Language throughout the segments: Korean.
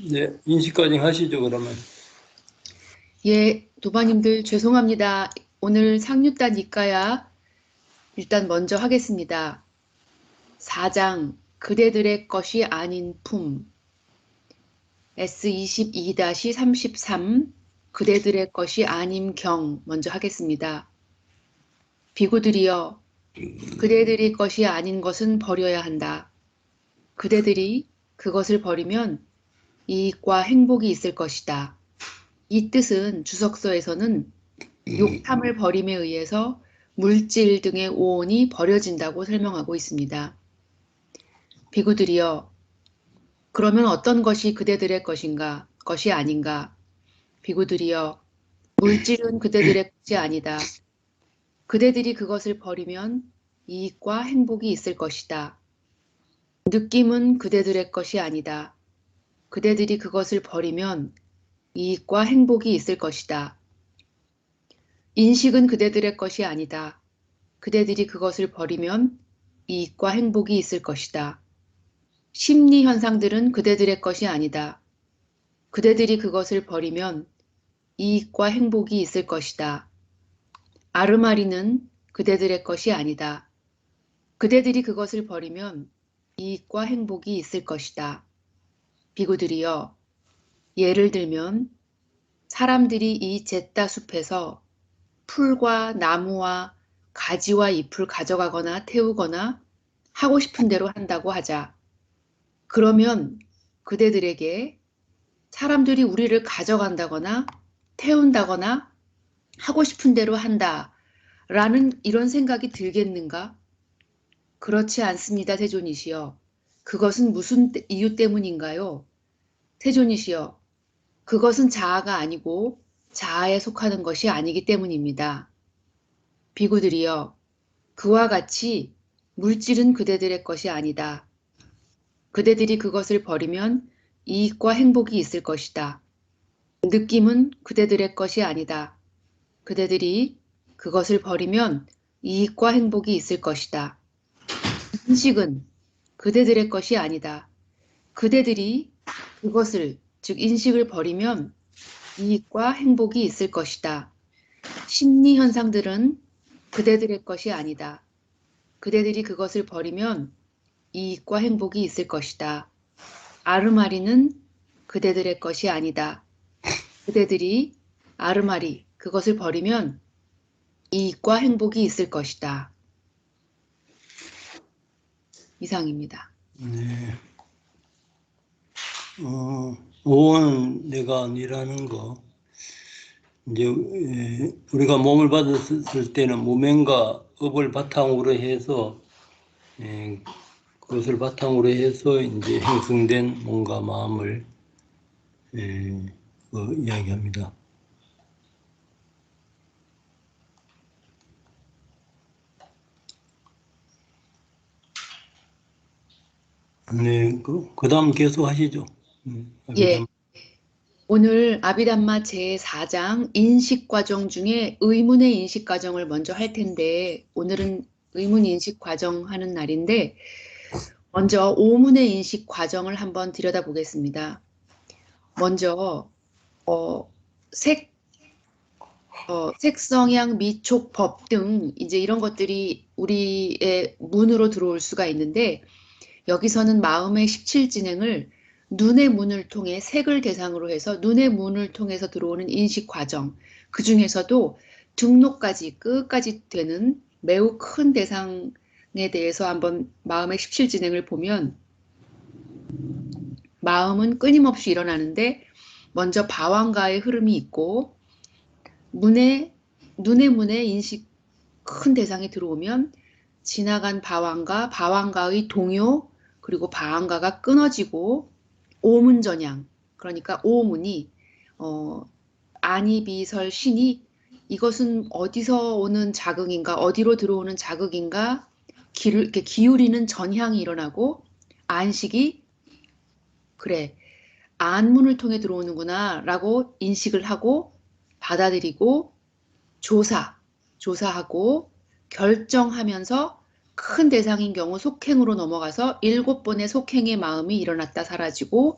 네, 인식과정 하시죠, 그러면. 예, 도반님들 죄송합니다. 오늘 상류단 이과야 일단 먼저 하겠습니다. 4장 그대들의 것이 아닌 품 S22-33 그대들의 것이 아님 경 먼저 하겠습니다. 비구들이여 그대들이 것이 아닌 것은 버려야 한다. 그대들이 그것을 버리면 이익과 행복이 있을 것이다. 이 뜻은 주석서에서는 욕탐을 버림에 의해서 물질 등의 오온이 버려진다고 설명하고 있습니다. 비구들이여, 그러면 어떤 것이 그대들의 것인가, 것이 아닌가? 비구들이여, 물질은 그대들의 것이 아니다. 그대들이 그것을 버리면 이익과 행복이 있을 것이다. 느낌은 그대들의 것이 아니다. 그대들이 그것을 버리면 이익과 행복이 있을 것이다. 인식은 그대들의 것이 아니다. 그대들이 그것을 버리면 이익과 행복이 있을 것이다. 심리 현상들은 그대들의 것이 아니다. 그대들이 그것을 버리면 이익과 행복이 있을 것이다. 아르마리는 그대들의 것이 아니다. 그대들이 그것을 버리면 이익과 행복이 있을 것이다. 비구들이여, 예를 들면 사람들이 이 잿다 숲에서 풀과 나무와 가지와 잎을 가져가거나 태우거나 하고 싶은 대로 한다고 하자. 그러면 그대들에게 사람들이 우리를 가져간다거나 태운다거나 하고 싶은 대로 한다라는 이런 생각이 들겠는가? 그렇지 않습니다, 세존이시여. 그것은 무슨 이유 때문인가요? 세존이시여, 그것은 자아가 아니고 자아에 속하는 것이 아니기 때문입니다. 비구들이여, 그와 같이 물질은 그대들의 것이 아니다. 그대들이 그것을 버리면 이익과 행복이 있을 것이다. 느낌은 그대들의 것이 아니다. 그대들이 그것을 버리면 이익과 행복이 있을 것이다. 인식은 그대들의 것이 아니다. 그대들이 그것을, 즉 인식을 버리면 이익과 행복이 있을 것이다. 심리 현상들은 그대들의 것이 아니다. 그대들이 그것을 버리면 이익과 행복이 있을 것이다. 아르마리는 그대들의 것이 아니다. 그대들이 아르마리, 그것을 버리면 이익과 행복이 있을 것이다. 이상입니다. 네. 오온 내관이라는 거, 이제 우리가 몸을 받았을 때는 무명과 업을 바탕으로 해서 그것을 바탕으로 해서 이제 형성된 몸과 마음을 이야기합니다. 네, 그 다음 계속 하시죠. 예, 오늘 아비담마 제4장 인식과정 중에 의문의 인식과정을 먼저 할 텐데 오늘은 의문 인식과정 하는 날인데 먼저 오문의 인식과정을 한번 들여다보겠습니다. 먼저 색, 색성향, 미촉, 법 등 이제 이런 것들이 우리의 문으로 들어올 수가 있는데 여기서는 마음의 17진행을 눈의 문을 통해 색을 대상으로 해서 눈의 문을 통해서 들어오는 인식 과정, 그 중에서도 등록까지 끝까지 되는 매우 큰 대상에 대해서 한번 마음의 17진행을 보면 마음은 끊임없이 일어나는데 먼저 방황가의 흐름이 있고 눈의 문에 인식 큰 대상이 들어오면 지나간 방황가의 동요, 그리고 방황가가 끊어지고 오문전향, 그러니까 오문이 아니 비설 신이 이것은 어디서 오는 자극인가, 어디로 들어오는 자극인가, 이렇게 기울이는 전향이 일어나고 안식이 그래 안문을 통해 들어오는구나 라고 인식을 하고 받아들이고 조사하고 결정하면서 큰 대상인 경우 속행으로 넘어가서 7번의 속행의 마음이 일어났다 사라지고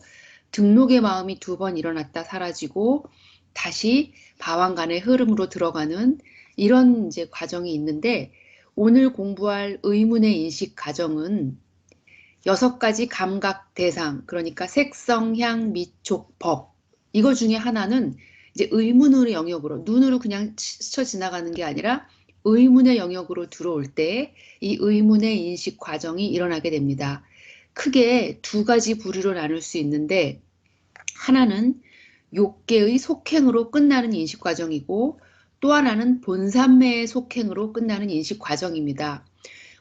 등록의 마음이 2번 일어났다 사라지고 다시 방황간의 흐름으로 들어가는 이런 이제 과정이 있는데 오늘 공부할 의문의 인식 과정은 6가지 감각 대상, 그러니까 색성, 향, 미촉, 법. 이거 중에 하나는 이제 의문의 영역으로, 눈으로 그냥 스쳐 지나가는 게 아니라 의문의 영역으로 들어올 때 이 의문의 인식 과정이 일어나게 됩니다. 크게 2가지 부류로 나눌 수 있는데 하나는 욕계의 속행으로 끝나는 인식 과정이고 또 하나는 본산매의 속행으로 끝나는 인식 과정입니다.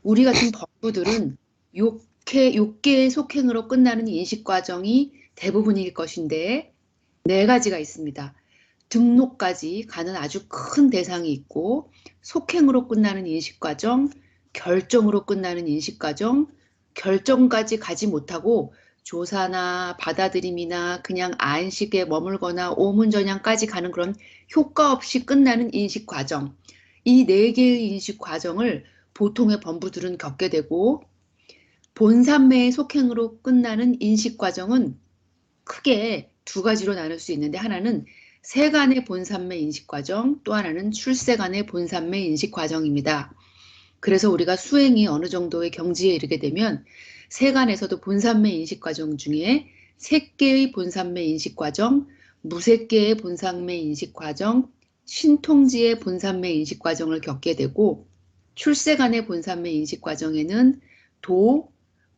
우리 같은 법부들은 욕계의 속행으로 끝나는 인식 과정이 대부분일 것인데 4가지가 있습니다. 등록까지 가는 아주 큰 대상이 있고 속행으로 끝나는 인식 과정, 결정으로 끝나는 인식 과정, 결정까지 가지 못하고 조사나 받아들임이나 그냥 안식에 머물거나 오문전향까지 가는 그런 효과 없이 끝나는 인식 과정. 이 4개의 인식 과정을 보통의 범부들은 겪게 되고 본산매의 속행으로 끝나는 인식 과정은 크게 2가지로 나눌 수 있는데 하나는 세간의 본산매 인식 과정, 또 하나는 출세간의 본산매 인식 과정입니다. 그래서 우리가 수행이 어느 정도의 경지에 이르게 되면 세간에서도 본산매 인식 과정 중에 색계의 본산매 인식 과정, 무색계의 본산매 인식 과정, 신통지의 본산매 인식 과정을 겪게 되고 출세간의 본산매 인식 과정에는 도,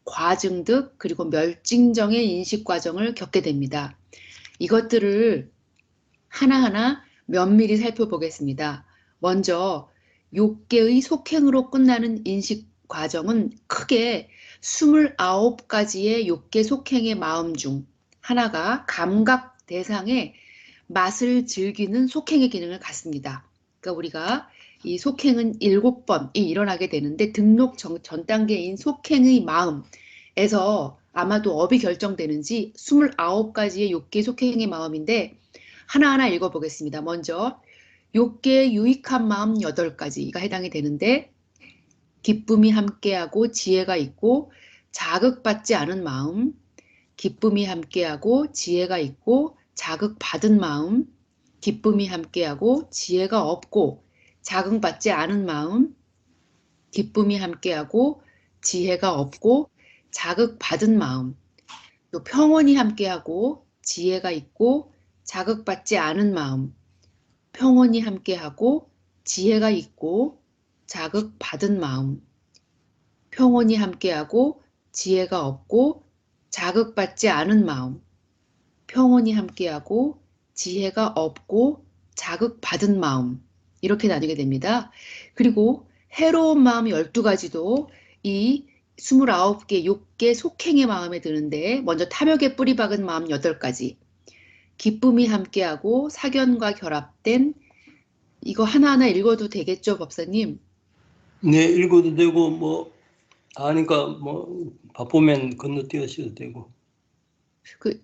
과증득, 그리고 멸증정의 인식 과정을 겪게 됩니다. 이것들을 하나하나 면밀히 살펴보겠습니다. 먼저 욕계의 속행으로 끝나는 인식 과정은 크게 29가지의 욕계 속행의 마음 중 하나가 감각 대상의 맛을 즐기는 속행의 기능을 갖습니다. 그러니까 우리가 이 속행은 7번이 일어나게 되는데 등록 전 단계인 속행의 마음에서 아마도 업이 결정되는지 29가지의 욕계 속행의 마음인데 하나하나 읽어보겠습니다. 먼저 욕계의 유익한 마음 8가지가 해당이 되는데 기쁨이 함께하고 지혜가 있고 자극받지 않은 마음, 기쁨이 함께하고 지혜가 있고 자극받은 마음, 기쁨이 함께하고 지혜가 없고 자극받지 않은 마음, 기쁨이 함께하고 지혜가 없고 자극받은 마음, 또 평온이 함께하고 지혜가 있고 자극받지 않은 마음, 평온이 함께하고 지혜가 있고 자극받은 마음, 평온이 함께하고 지혜가 없고 자극받지 않은 마음, 평온이 함께하고 지혜가 없고 자극받은 마음 이렇게 나뉘게 됩니다. 그리고 해로운 마음 12가지도 이 29개 욕계 속행의 마음에 드는데 먼저 탐욕에 뿌리 박은 마음 8가지, 기쁨이 함께하고 사견과 결합된 이거 하나하나 읽어도 되겠죠, 법사님? 네, 읽어도 되고 뭐 아니까 뭐 바쁘면 건너뛰으셔도 되고.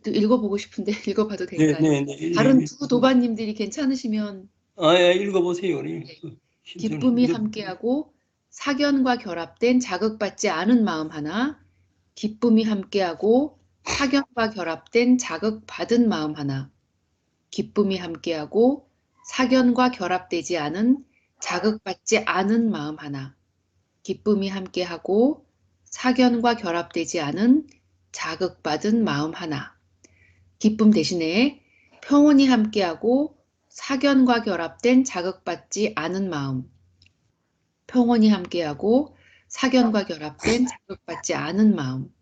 읽어보고 싶은데 읽어봐도 네, 될까요? 네, 네. 다른 두 도반님들이 괜찮으시면 예, 읽어보세요. 우리 기쁨이 함께하고 사견과 결합된 자극받지 않은 마음 하나, 기쁨이 함께하고 사견과 결합된 자극받은 마음 하나, 기쁨이 함께하고 사견과 결합되지 않은 자극받지 않은 마음 하나, 기쁨이 함께하고 사견과 결합되지 않은 자극받은 마음 하나. 기쁨 대신에 평온이 함께하고 사견과 결합된 자극받지 않은 마음. 평온이 함께하고 사견과 결합된 자극받지 않은 마음.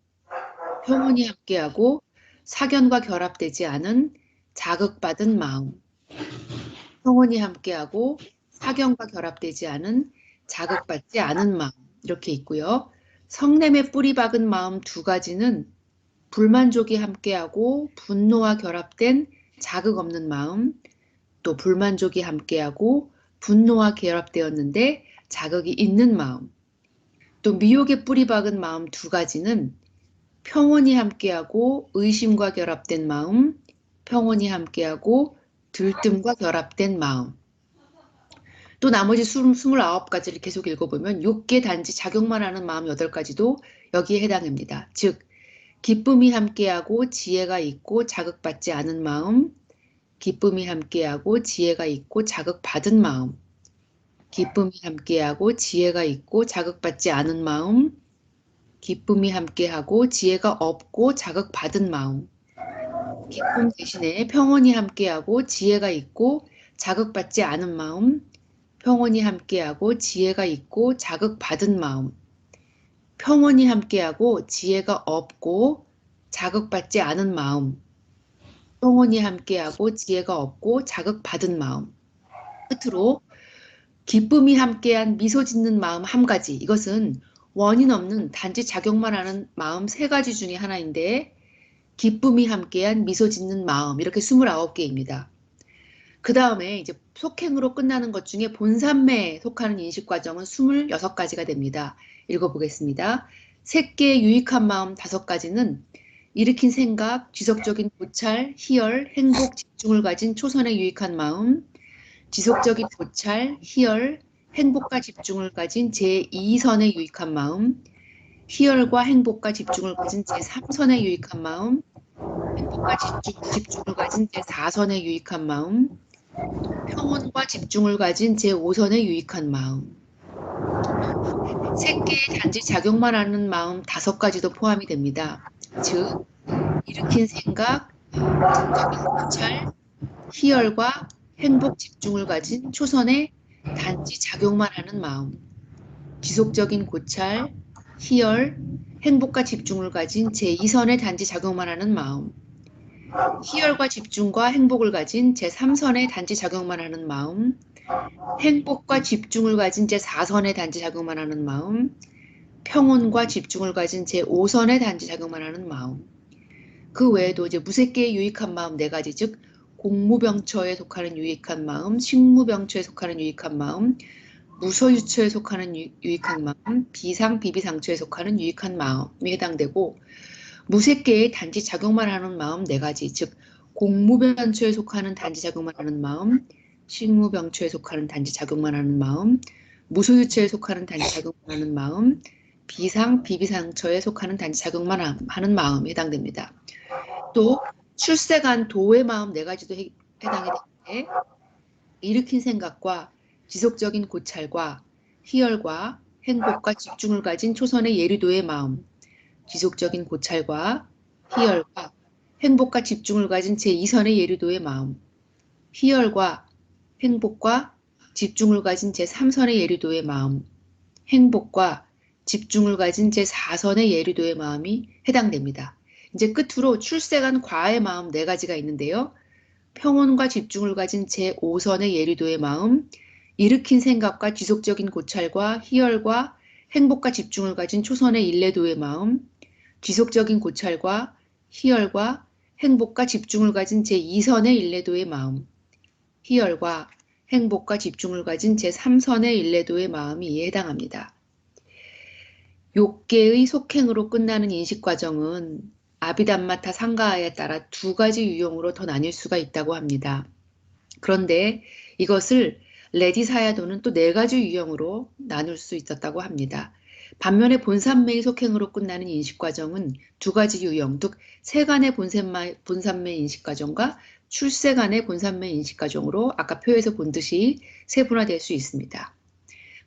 평온이 함께하고 사견과 결합되지 않은 자극받은 마음. 평온이 함께하고 사견과 결합되지 않은 자극받지 않은 마음. 이렇게 있고요. 성냄에 뿌리 박은 마음 2가지는 불만족이 함께하고 분노와 결합된 자극 없는 마음, 또 불만족이 함께하고 분노와 결합되었는데 자극이 있는 마음, 또 미혹에 뿌리 박은 마음 2가지는 평온이 함께하고 의심과 결합된 마음, 평온이 함께하고 들뜸과 결합된 마음. 또 나머지 29가지를 계속 읽어보면 6개 단지 작용만 하는 마음 8가지도 여기에 해당합니다. 즉 기쁨이 함께하고 지혜가 있고 자극받지 않은 마음. 기쁨이 함께하고 지혜가 있고 자극받은 마음. 기쁨이 함께하고 지혜가 있고 자극받지 않은 마음. 기쁨이 함께하고 지혜가 없고 자극받은 마음. 기쁨 대신에 평온이 함께하고 지혜가 있고 자극받지 않은 마음. 평온이 함께하고 지혜가 있고 자극받은 마음. 평온이 함께하고 지혜가 없고 자극받지 않은 마음. 평온이 함께하고 지혜가 없고 자극받은 마음. 끝으로 기쁨이 함께한 미소 짓는 마음 한 가지. 이것은 원인 없는 단지 작용만 하는 마음 세 가지 중에 하나인데 기쁨이 함께한 미소 짓는 마음 이렇게 29개입니다. 그 다음에 이제 속행으로 끝나는 것 중에 본산매에 속하는 인식 과정은 26가지가 됩니다. 읽어보겠습니다. 새끼의 유익한 마음 5가지는 일으킨 생각, 지속적인 고찰, 희열, 행복, 집중을 가진 초선의 유익한 마음, 지속적인 고찰, 희열, 행복과 집중을 가진 제2선의 유익한 마음, 희열과 행복과 집중을 가진 제3선의 유익한 마음, 행복과 집중을 가진 제4선의 유익한 마음, 평온과 집중을 가진 제5선의 유익한 마음, 새끼의 단지 작용만 하는 마음 5가지도 포함이 됩니다. 즉, 일으킨 생각, 지속적인 고찰, 희열과 행복 집중을 가진 초선의 단지 작용만 하는 마음, 지속적인 고찰, 희열, 행복과 집중을 가진 제2선의 단지 작용만 하는 마음, 희열과 집중과 행복을 가진 제3선의 단지 작용만 하는 마음, 행복과 집중을 가진 제4선의 단지 작용만 하는 마음, 평온과 집중을 가진 제5선의 단지 작용만 하는 마음. 그 외에도 이제 무색계의 유익한 마음 4가지, 즉 공무병처에 속하는 유익한 마음, 식무병처에 속하는 유익한 마음, 무소유처에 속하는 유익한 마음, 비상비비상처에 속하는 유익한 마음이 해당되고 무색계의 단지 작용만 하는 마음 4가지, 즉 공무병처에 속하는 단지 작용만 하는 마음, 식무병처에 속하는 단지 작용만 하는 마음, 무소유처에 속하는 단지 작용만 하는 마음, 비상비비상처에 속하는 단지 작용만 하는 마음이 해당됩니다. 또 출세간 도의 마음 4가지도 해당이 되는데 일으킨 생각과 지속적인 고찰과 희열과 행복과 집중을 가진 초선의 예리도의 마음, 지속적인 고찰과 희열과 행복과 집중을 가진 제2선의 예리도의 마음, 희열과 행복과 집중을 가진 제3선의 예리도의 마음, 행복과 집중을 가진 제4선의 예리도의 마음이 해당됩니다. 이제 끝으로 출세간 과의 마음 4가지가 있는데요. 평온과 집중을 가진 제5선의 예리도의 마음, 일으킨 생각과 지속적인 고찰과 희열과 행복과 집중을 가진 초선의 일례도의 마음, 지속적인 고찰과 희열과 행복과 집중을 가진 제2선의 일례도의 마음, 희열과 행복과 집중을 가진 제3선의 일례도의 마음이 이에 해당합니다. 욕계의 속행으로 끝나는 인식 과정은 아비담마타 상가하에 따라 2가지 유형으로 더 나뉠 수가 있다고 합니다. 그런데 이것을 레디사야도는 또 4가지 유형으로 나눌 수 있었다고 합니다. 반면에 본산매의 속행으로 끝나는 인식 과정은 2가지 유형, 즉 세간의 본산매 인식 과정과 출세간의 본산매 인식 과정으로 아까 표에서 본 듯이 세분화될 수 있습니다.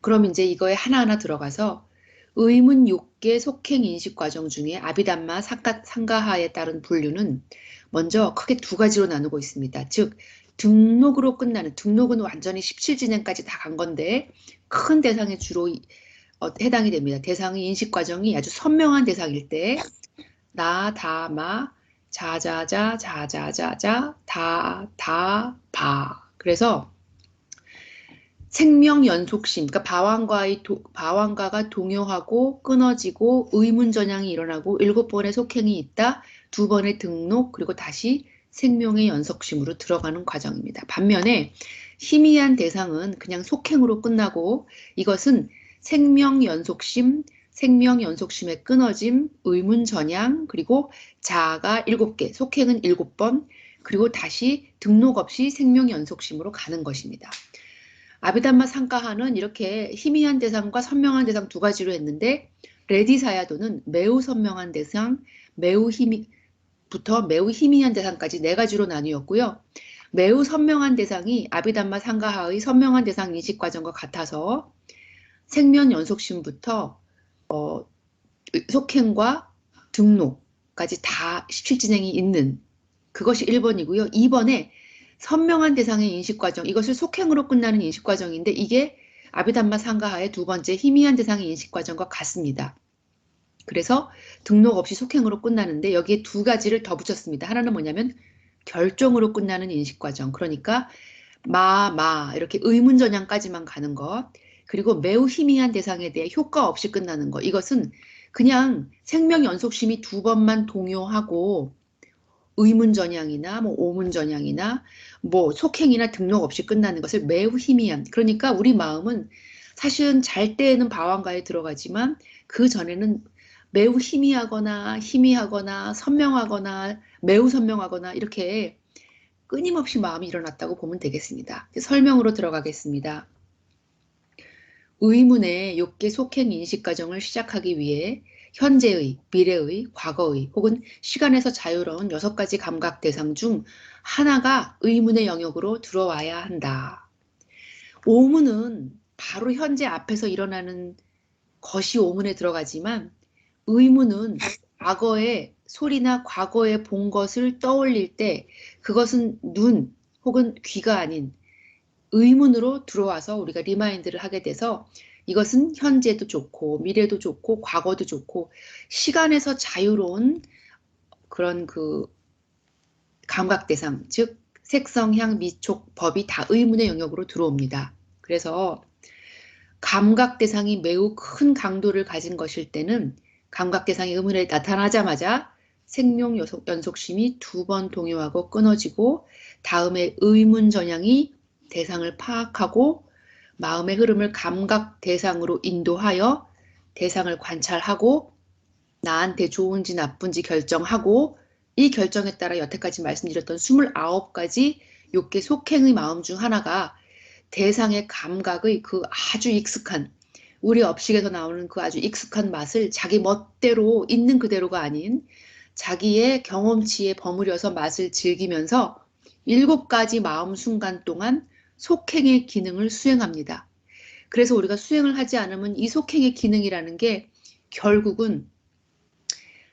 그럼 이제 이거에 하나하나 들어가서 의문 욕계 속행 인식 과정 중에 아비담마 상가하에 따른 분류는 먼저 크게 2가지로 나누고 있습니다. 즉 등록으로 끝나는, 등록은 완전히 17진행까지 다 간 건데 큰 대상에 주로 해당이 됩니다. 대상의 인식 과정이 아주 선명한 대상일 때 나, 다, 마, 자자자, 자자자자, 다, 다, 바. 그래서 생명 연속심, 그러니까 바완가가 동요하고 끊어지고 의문전향이 일어나고 7번의 속행이 있다, 2번의 등록, 그리고 다시 생명의 연속심으로 들어가는 과정입니다. 반면에 희미한 대상은 그냥 속행으로 끝나고 이것은 생명 연속심, 생명 연속심의 끊어짐, 의문전향, 그리고 자아가 7개, 속행은 7번, 그리고 다시 등록 없이 생명 연속심으로 가는 것입니다. 아비담마 상가하는 이렇게 희미한 대상과 선명한 대상 2가지로 했는데 레디사야도는 매우 선명한 대상, 부터 매우 희미한 대상까지 네 가지로 나뉘었고요. 매우 선명한 대상이 아비담마 상가하의 선명한 대상 인식 과정과 같아서 생명 연속심부터 속행과 등록까지 다 17진행이 있는 그것이 1번이고요. 2번에 선명한 대상의 인식 과정, 이것을 속행으로 끝나는 인식 과정인데 이게 아비담마 상가하의 두 번째 희미한 대상의 인식 과정과 같습니다. 그래서 등록 없이 속행으로 끝나는데 여기에 두 가지를 더 붙였습니다. 하나는 뭐냐면 결종으로 끝나는 인식 과정. 그러니까 마 이렇게 의문전향까지만 가는 것. 그리고 매우 희미한 대상에 대해 효과 없이 끝나는 것. 이것은 그냥 생명 연속심이 두 번만 동요하고 의문전향이나 뭐 오문전향이나 뭐 속행이나 등록 없이 끝나는 것을 매우 희미한. 그러니까 우리 마음은 사실은 잘 때에는 방황가에 들어가지만 그 전에는 매우 희미하거나 선명하거나 매우 선명하거나 이렇게 끊임없이 마음이 일어났다고 보면 되겠습니다. 설명으로 들어가겠습니다. 의문의 욕계 속행 인식 과정을 시작하기 위해 현재의, 미래의, 과거의 혹은 시간에서 자유로운 6가지 감각 대상 중 하나가 의문의 영역으로 들어와야 한다. 오문은 바로 현재 앞에서 일어나는 것이 오문에 들어가지만 의문은 과거의 소리나 과거에 본 것을 떠올릴 때 그것은 눈 혹은 귀가 아닌 의문으로 들어와서 우리가 리마인드를 하게 돼서 이것은 현재도 좋고 미래도 좋고 과거도 좋고 시간에서 자유로운 그런 그 감각 대상, 즉 색성, 향, 미촉, 법이 다 의문의 영역으로 들어옵니다. 그래서 감각 대상이 매우 큰 강도를 가진 것일 때는 감각 대상이 의문에 나타나자마자 생명 연속심이 두 번 동요하고 끊어지고 다음에 의문 전향이 대상을 파악하고 마음의 흐름을 감각 대상으로 인도하여 대상을 관찰하고 나한테 좋은지 나쁜지 결정하고 이 결정에 따라 여태까지 말씀드렸던 29가지 욕계 속행의 마음 중 하나가 대상의 감각의 그 아주 익숙한 우리 업식에서 나오는 그 아주 익숙한 맛을 자기 멋대로 있는 그대로가 아닌 자기의 경험치에 버무려서 맛을 즐기면서 7가지 마음 순간 동안 속행의 기능을 수행합니다. 그래서 우리가 수행을 하지 않으면 이 속행의 기능이라는 게 결국은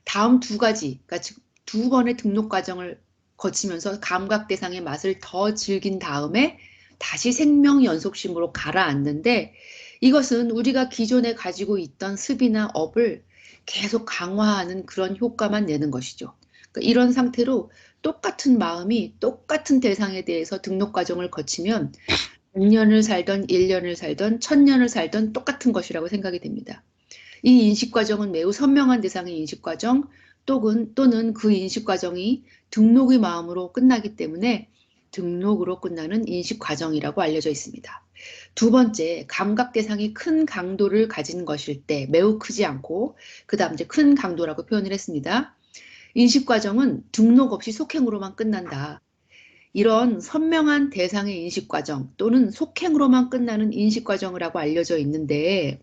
다음 2가지, 그러니까 즉 2번의 등록 과정을 거치면서 감각 대상의 맛을 더 즐긴 다음에 다시 생명 연속심으로 가라앉는데 이것은 우리가 기존에 가지고 있던 습이나 업을 계속 강화하는 그런 효과만 내는 것이죠. 그러니까 이런 상태로 똑같은 마음이 똑같은 대상에 대해서 등록 과정을 거치면 100년을 살던 1년을 살던 1000년을 살던 똑같은 것이라고 생각이 됩니다. 이 인식 과정은 매우 선명한 대상의 인식 과정 또는 그 인식 과정이 등록의 마음으로 끝나기 때문에 등록으로 끝나는 인식 과정이라고 알려져 있습니다. 두 번째, 감각 대상이 큰 강도를 가진 것일 때 매우 크지 않고 그 다음 이제 큰 강도라고 표현을 했습니다. 인식 과정은 등록 없이 속행으로만 끝난다. 이런 선명한 대상의 인식 과정 또는 속행으로만 끝나는 인식 과정이라고 알려져 있는데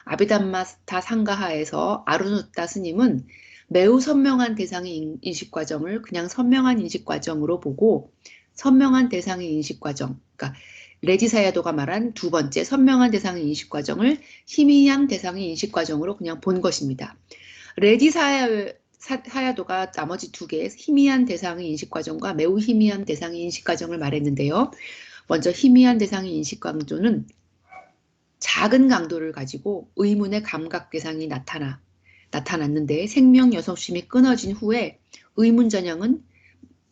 아비담마스타 상가하에서 아루누타 스님은 매우 선명한 대상의 인식 과정을 그냥 선명한 인식 과정으로 보고 선명한 대상의 인식 과정, 그러니까 레지사야도가 말한 두 번째 선명한 대상의 인식 과정을 희미한 대상의 인식 과정으로 그냥 본 것입니다. 레지사야도가 나머지 2개 희미한 대상의 인식 과정과 매우 희미한 대상의 인식 과정을 말했는데요. 먼저 희미한 대상의 인식 강도는 작은 강도를 가지고 의문의 감각 대상이 나타났는데 생명 여성심이 끊어진 후에 의문 전형은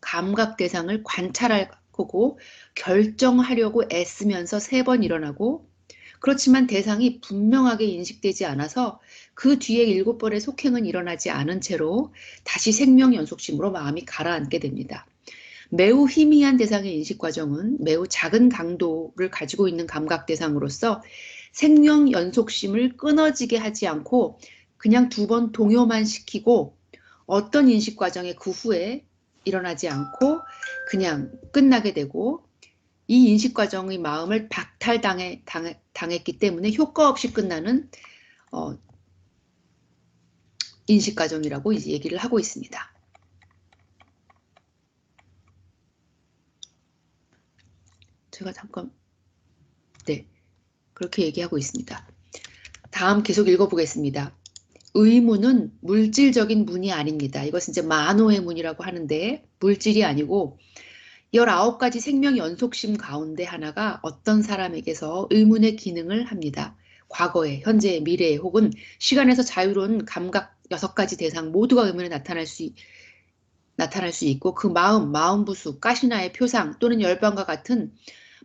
감각 대상을 관찰할 거고 결정하려고 애쓰면서 3번 일어나고 그렇지만 대상이 분명하게 인식되지 않아서 그 뒤에 7번의 속행은 일어나지 않은 채로 다시 생명 연속심으로 마음이 가라앉게 됩니다. 매우 희미한 대상의 인식 과정은 매우 작은 강도를 가지고 있는 감각 대상으로서 생명 연속심을 끊어지게 하지 않고 그냥 2번 동요만 시키고 어떤 인식 과정에 그 후에 일어나지 않고 그냥 끝나게 되고 이 인식 과정의 마음을 박탈당했기 때문에 효과 없이 끝나는 인식과정이라고 이제 얘기를 하고 있습니다. 제가 잠깐, 네, 그렇게 얘기하고 있습니다. 다음 계속 읽어보겠습니다. 의문은 물질적인 문이 아닙니다. 이것은 이제 만호의 문이라고 하는데 물질이 아니고 19가지 생명 연속심 가운데 하나가 어떤 사람에게서 의문의 기능을 합니다. 과거에, 현재, 미래에 혹은 시간에서 자유로운 감각 6가지 대상 모두가 의문에 나타날 수 있고 그 마음 부수, 가시나의 표상 또는 열반과 같은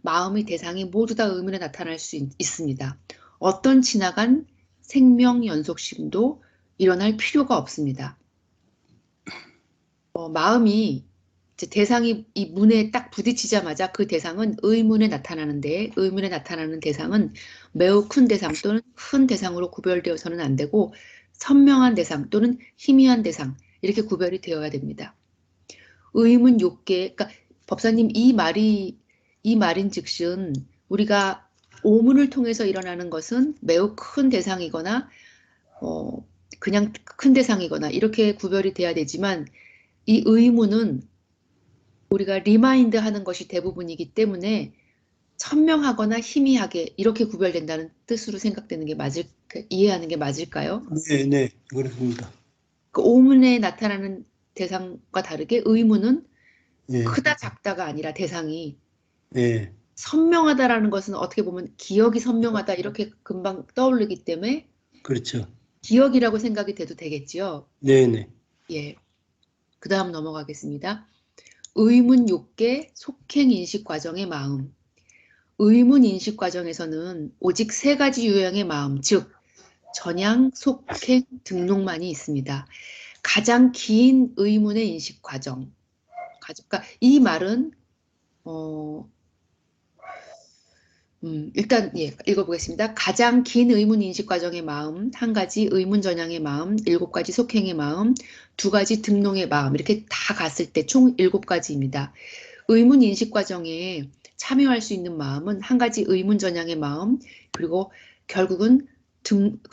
마음의 대상이 모두 다 의문에 나타날 수 있습니다. 어떤 지나간 생명 연속심도 일어날 필요가 없습니다. 마음이 이제 대상이 이 문에 딱 부딪히자마자 그 대상은 의문에 나타나는데 의문에 나타나는 대상은 매우 큰 대상 또는 큰 대상으로 구별되어서는 안 되고 선명한 대상 또는 희미한 대상 이렇게 구별이 되어야 됩니다. 의문 욕계, 그러니까 법사님 이 말인즉슨 우리가 오문을 통해서 일어나는 것은 매우 큰 대상이거나 그냥 큰 대상이거나 이렇게 구별이 돼야 되지만 이 의문은 우리가 리마인드 하는 것이 대부분이기 때문에 선명하거나 희미하게 이렇게 구별된다는 뜻으로 생각되는 게 이해하는 게 맞을까요? 네, 네, 그렇습니다. 그 오문에 나타나는 대상과 다르게 의문은 예, 크다 작다가 아니라 대상이 예, 선명하다라는 것은 어떻게 보면 기억이 선명하다 이렇게 금방 떠오르기 때문에 그렇죠. 기억이라고 생각이 돼도 되겠지요. 네, 네, 예. 그 다음 넘어가겠습니다. 의문 욕계 속행 인식 과정의 마음. 의문 인식 과정에서는 오직 3가지 유형의 마음, 즉 전향, 속행, 등록만이 있습니다. 가장 긴 의문의 인식 과정. 그러니까 이 말은 일단 예, 읽어보겠습니다. 가장 긴 의문 인식 과정의 마음, 1가지 의문 전향의 마음, 7가지 속행의 마음, 2가지 등록의 마음 이렇게 다 갔을 때 총 7가지입니다. 의문 인식 과정에 참여할 수 있는 마음은 1가지 의문 전향의 마음, 그리고 결국은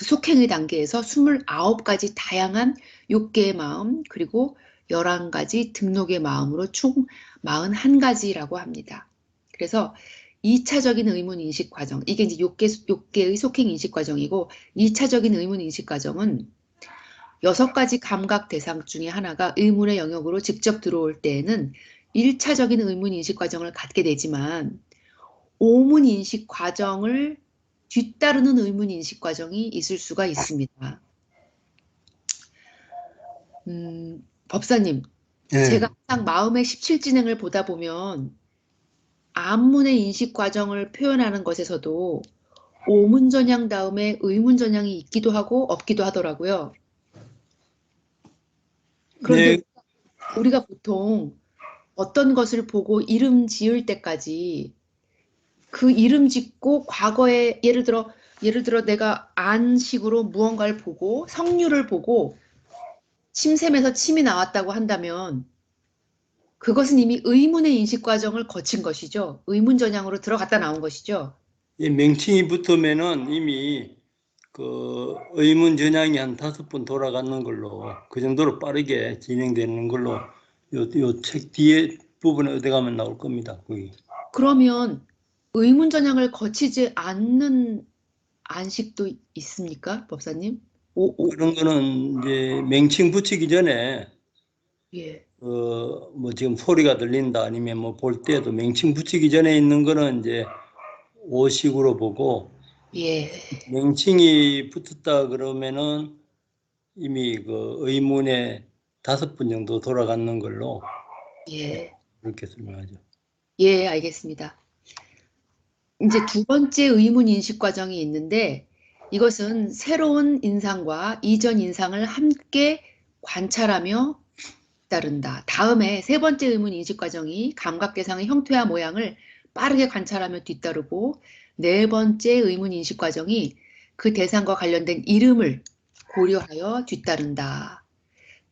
속행의 단계에서 29가지 다양한 욕계의 마음, 그리고 11가지 등록의 마음으로 총 41가지라고 합니다. 그래서 2차적인 의문 인식 과정, 이게 이제 욕계의 속행 인식 과정이고 2차적인 의문 인식 과정은 6가지 감각 대상 중에 하나가 의문의 영역으로 직접 들어올 때에는 1차적인 의문 인식 과정을 갖게 되지만 오문 인식 과정을 뒤따르는 의문 인식 과정이 있을 수가 있습니다. 법사님, 제가 예, 항상 마음의 17진행을 보다 보면 안문의 인식 과정을 표현하는 것에서도 오문 전향 다음에 의문 전향이 있기도 하고 없기도 하더라고요. 그런데 네, 우리가 보통 어떤 것을 보고 이름 지을 때까지 그 이름 짓고 과거에 예를 들어 내가 안식으로 무언가를 보고 성류를 보고 침샘에서 침이 나왔다고 한다면 그것은 이미 의문의 인식 과정을 거친 것이죠. 의문 전향으로 들어갔다 나온 것이죠. 이 맹칭이 붙으면은 이미 그 의문 전향이 한 5번 돌아가는 걸로 그 정도로 빠르게 진행되는 걸로 요 책 뒤에 부분에 어디 가면 나올 겁니다. 거기. 그러면 의문 전향을 거치지 않는 안식도 있습니까, 법사님? 그런 거는 이제 맹칭 붙이기 전에 예, 뭐 지금 소리가 들린다 아니면 뭐 볼 때도 맹칭 붙이기 전에 있는 거는 이제 오식으로 보고 예, 맹칭이 붙었다 그러면은 이미 그 의문에 5번 정도 돌아가는 걸로 예, 그렇게 설명하죠. 예, 알겠습니다. 이제 2번째 의문 인식 과정이 있는데 이것은 새로운 인상과 이전 인상을 함께 관찰하며 따른다. 다음에 3번째 의문 인식 과정이 감각 대상의 형태와 모양을 빠르게 관찰하며 뒤따르고 4번째 의문 인식 과정이 그 대상과 관련된 이름을 고려하여 뒤따른다.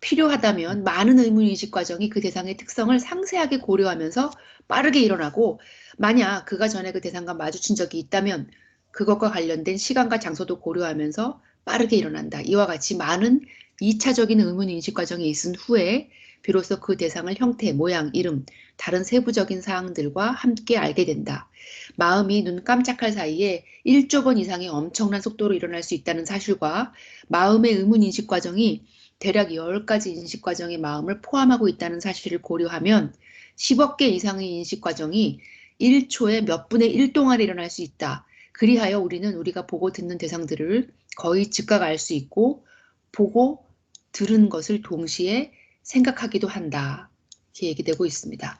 필요하다면 많은 의문인식 과정이 그 대상의 특성을 상세하게 고려하면서 빠르게 일어나고 만약 그가 전에 그 대상과 마주친 적이 있다면 그것과 관련된 시간과 장소도 고려하면서 빠르게 일어난다. 이와 같이 많은 2차적인 의문 인식 과정이 있은 후에 비로소 그 대상을 형태, 모양, 이름, 다른 세부적인 사항들과 함께 알게 된다. 마음이 눈 깜짝할 사이에 1조 번 이상의 엄청난 속도로 일어날 수 있다는 사실과 마음의 의문 인식 과정이 대략 10가지 인식 과정의 마음을 포함하고 있다는 사실을 고려하면 10억 개 이상의 인식 과정이 1초에 몇 분의 1 동안 일어날 수 있다. 그리하여 우리는 우리가 보고 듣는 대상들을 거의 즉각 알 수 있고 보고 들은 것을 동시에 생각하기도 한다. 이렇게 얘기되고 있습니다.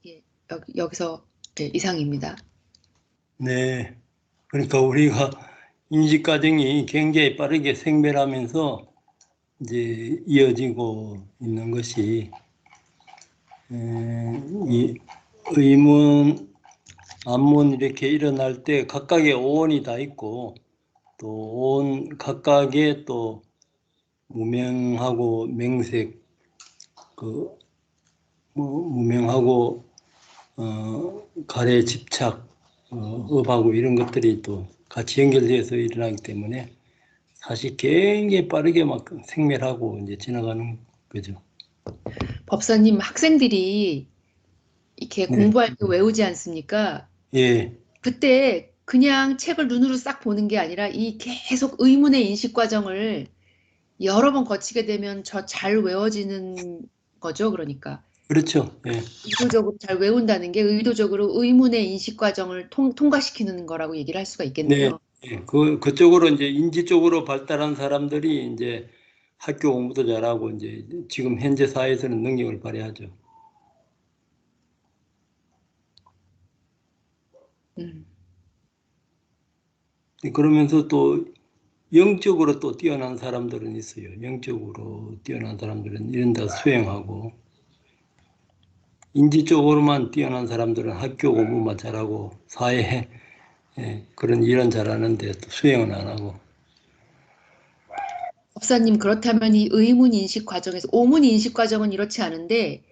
예, 여기서 네, 이상입니다. 네. 그러니까 우리가 인식 과정이 굉장히 빠르게 생멸하면서 이제 이어지고 있는 것이 이 의문, 안문 이렇게 일어날 때 각각의 오온이 다 있고 또 오온 각각의 또 무명하고 맹색 그 무명하고 가래 집착 업하고 이런 것들이 또 같이 연결돼서 일어나기 때문에 사실 굉장히 빠르게 막 생멸하고 이제 지나가는 거죠. 법사님, 학생들이 이렇게 네. 공부할 때 외우지 않습니까? 예, 그때 그냥 책을 눈으로 싹 보는 게 아니라 이 계속 의문의 인식 과정을 여러 번 거치게 되면 저 잘 외워지는 거죠, 그러니까. 그렇죠. 예, 의도적으로 잘 외운다는 게 의도적으로 의문의 인식 과정을 통과시키는 거라고 얘기를 할 수가 네, 있겠네요. 예. 그쪽으로 이제 인지 쪽으로 발달한 사람들이 이제 학교 공부도 잘하고 이제 지금 현재 사회에서는 능력을 발휘하죠. 음, 그러면서 또 영적으로 또 뛰어난 사람들은 있어요. 영적으로 뛰어난 사람들은 이런 다 수행하고 인지 쪽으로만 뛰어난 사람들은 학교 공부만 잘하고 사회 그런 일은 잘하는데 또 수행은 안 하고. 법사님, 그렇다면 이 의문 인식 과정에서 오문 인식 과정은 이렇지 않은데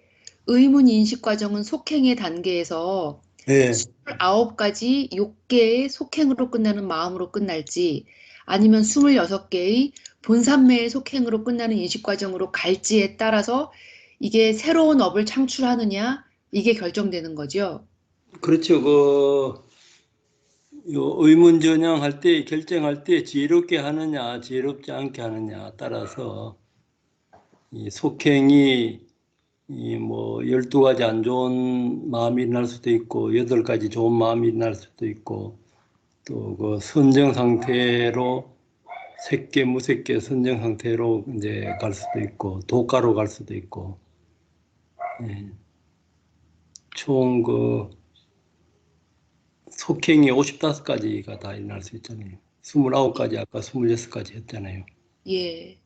의문 인식 과정은 속행의 단계에서 예, 29가지 6개의 속행으로 끝나는 마음으로 끝날지 아니면 26개의 본산매의 속행으로 끝나는 인식 과정으로 갈지에 따라서 이게 새로운 업을 창출하느냐 이게 결정되는 거죠. 그렇죠. 요 의문전향할 때 결정할 때 지혜롭게 하느냐, 지혜롭지 않게 하느냐 따라서 이 속행이 이 뭐 12가지 안 좋은 마음이 날 수도 있고 8가지 좋은 마음이 날 수도 있고 또 그 선정 상태로 색계 무색계 선정 상태로 이제 갈 수도 있고 도가로 갈 수도 있고 예. 총그 속행이 55가지가 다 일어날 수 있잖아요. 29가지 아까 26가지 했잖아요. 예.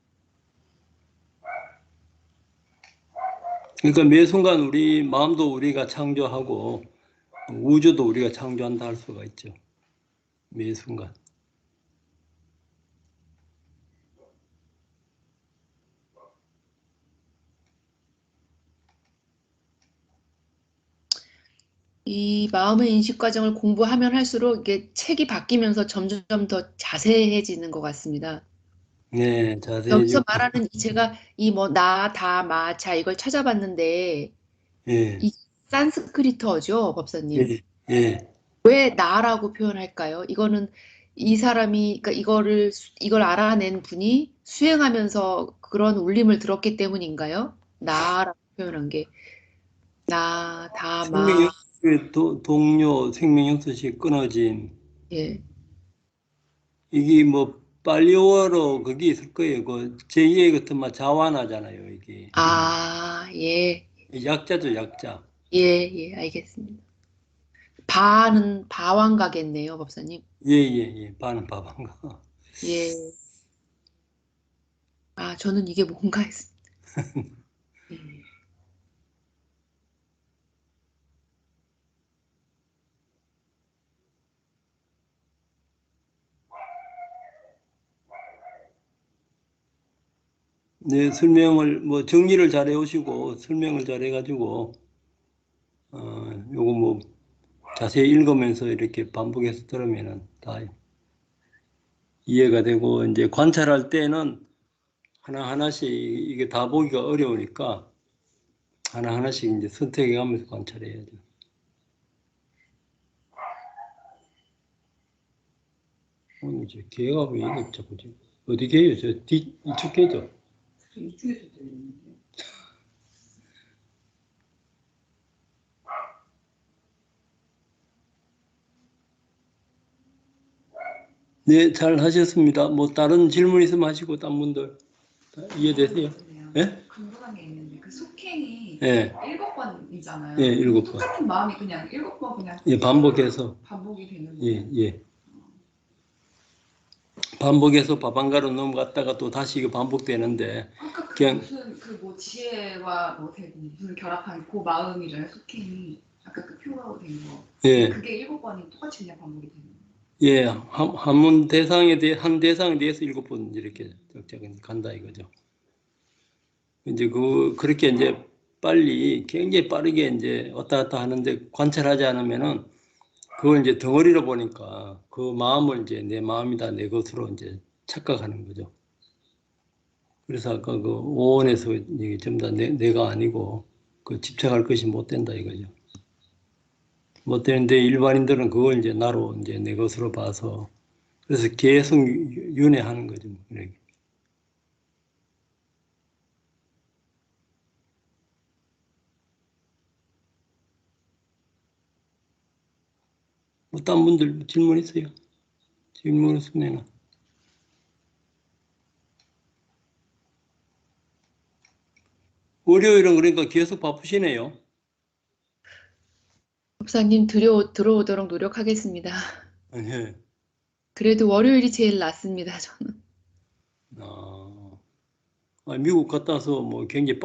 그러니까 매 순간 우리 마음도 우리가 창조하고 우주도 우리가 창조한다 할 수가 있죠. 매 순간. 이 마음의 인식 과정을 공부하면 할수록 이게 책이 바뀌면서 점점 더 자세해지는 것 같습니다. 네, 여기서 자세해지고 말하는 제가 이 뭐 나, 다, 마, 자 이걸 찾아봤는데 예, 이 산스크리트어죠, 법사님. 예, 예. 왜 나라고 표현할까요? 이거는 이 사람이 그러니까 이걸 알아낸 분이 수행하면서 그런 울림을 들었기 때문인가요? 나라고 표현한 게 나, 다, 마, 생명연수의 동료 생명연수시 끊어짐 예. 이게 뭐 빨리어로 그게 있을 거예요. 그 제2의 같은 막 자완하잖아요. 이게 아, 예. 약자죠, 약자. 예, 예, 알겠습니다. 바는 바완가겠네요, 법사님. 예, 예, 예. 반은 바반가. 예. 아, 저는 이게 뭔가 했습니다. 예. 네, 설명을 뭐 정리를 잘 해오시고 설명을 잘 해가지고 요거 뭐 자세히 읽으면서 이렇게 반복해서 들으면은 다 이해가 되고 이제 관찰할 때는 하나하나씩 이게 다 보기가 어려우니까 하나하나씩 이제 선택해 가면서 관찰해야죠. 오늘 이제 개가 왜 이거 자꾸 지금 어디 개요? 이쪽 개죠? 이쪽에서 들리는데. 네, 잘 하셨습니다. 뭐 다른 질문 있으면 하시고 딴 분들 이해되세요? 예? 궁금한 게 있는데 그 속행이 예, 7번이잖아요. 예, 7번. 똑같은 마음이 그냥 7번 그냥 예, 반복해서. 반복이 되는 예, 거예요. 예. 반복해서 바방가로 넘어갔다가 또 다시 이거 반복되는데 아까 그 그냥- 무슨 그 뭐 지혜와 뭐 대고 무슨 결합한 그 마음이잖아요. 속행이 아까 그 표로 된 거. 예, 그게 7번이 똑같이 그냥 반복이 되는 거예요. 예, 한문 대상에 대해 한 대상에 대해서 7번 이렇게 적적은 간다 이거죠. 이제 그렇게 이제 빨리 굉장히 빠르게 이제 왔다 갔다 하는데 관찰하지 않으면은 그걸 이제 덩어리로 보니까 그 마음을 이제 내 마음이다 내 것으로 이제 착각하는 거죠. 그래서 아까 그 오원에서 이게 전부 다 내가 아니고 그 집착할 것이 못 된다 이거죠. 못 되는데 일반인들은 그걸 이제 나로 이제 내 것으로 봐서 그래서 계속 윤회하는 거죠. 이렇게. 뭐 딴 분들 질문 있어요? 질문 있으면 월요일은 그러니까 계속 바쁘시네요. 목사님 들어오도록 노력하겠습니다. 예. 그래도 월요일이 제일 낫습니다, 저는. 미국 갔다 와서 뭐 굉장히